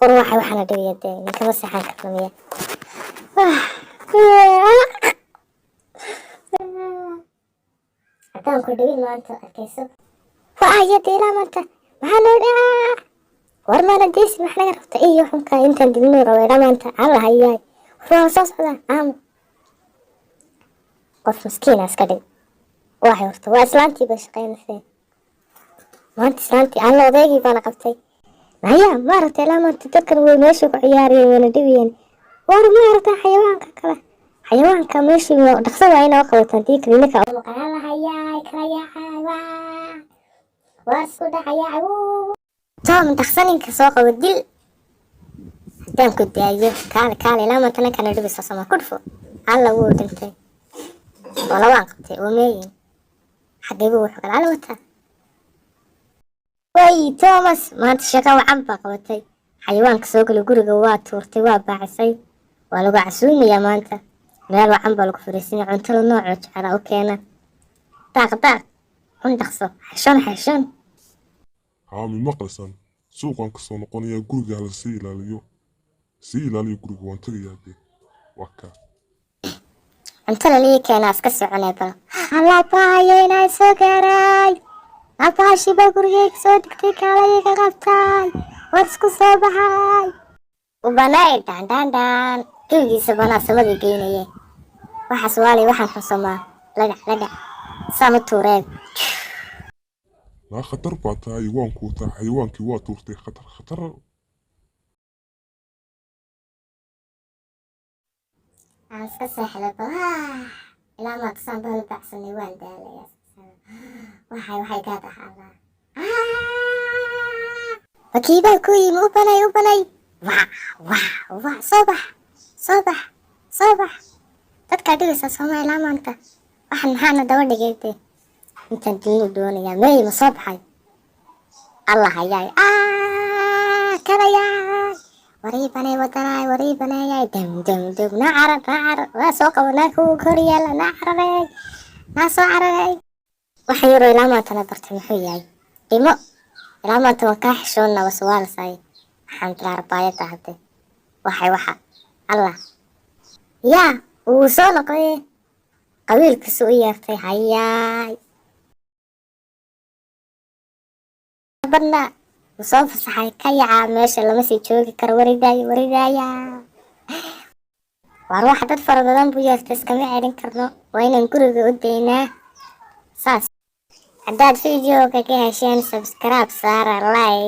وروحي وحنا دبيتين كما سحان كفمية عدان كدبين ما أنت الكيسو وآية إلى ما أنت محلو ورما نديس محنا رفت إيه يحنك أنت دمنور وإلى ما أنت الله هياي فرصاص هذا عام قف مسكين أسكدي واحد ورته وإسلامتي بشقين فيه ما أنت إسلامتي الله ذيقي بانا قبتي هيا ما رأت إلا ما أنت تذكر وماشي عياري وندوين وما رأت حيوان كماشي دخسوا عينا وقوة ديك لينك الله هياي كرياي واسكو حياي توم دخسنين كسوق ودل دام كنت أيوه كالي لا ما أنت كان لبس سما كرفو الله هو دنتي ولا واقتي ومين حقي بوحق على وتا وي توماس ما أنت شكا وعبا قوتي حيوانك سوق لقرق واتورتي واباعسي ولو بعسوني يا ما أنت ميال وعنبا لك فريسيني عنتلو نوع على أوكينا داق عندخصو حشون عامل مقلسان سوقان كسو نقونيا غورغا لا سي ilaaliyo guriga waan tagayaa dee waka عنتلو ليه كينا اسكسو عنيبا الله بايينا سوغاراي أباشي بقولك صدقتي كاليك غبتاي وارسكو صباحاي وبناي دان كيجي سبنا سمدي جينيه waxa su'aali waxaan xusamaa laga saamatuureed la khatar baa tahay waan ku taa xayawaankii waa tuurtay khatar aan iska seexdo ilaa ma tusaan bal baxsani waan daalaya waxay ka taxalaa wakiiba ku yimi u banay waa صباح dadka dhigaysa Soomaaliya maanta waxaan maxaana daba dhigaytay intaan diin doonaya may ma soo baxay Allah hayay kalayaa wariibanay wadanaay dam nacara waa soo qabanaa ku koriyala nacaray soo cararay waxay yaro ilaa maanta la bartay muxuu yahay dhimo ilaa maanta waan ka xishoonna waswaalsay waxaan darbaayada hadday waxa Allah yaa uu soo noqday qabiilkiisu u yeertay hayaay badna uu soo fasaxay ka yaca meesha lama sii joogi karo waridaya war waxa dad fara badan buu yeertay iskama celin karno waa inaan guriga u daynaa saas haddaad fiidiyooga ka hesheen subscribe saara like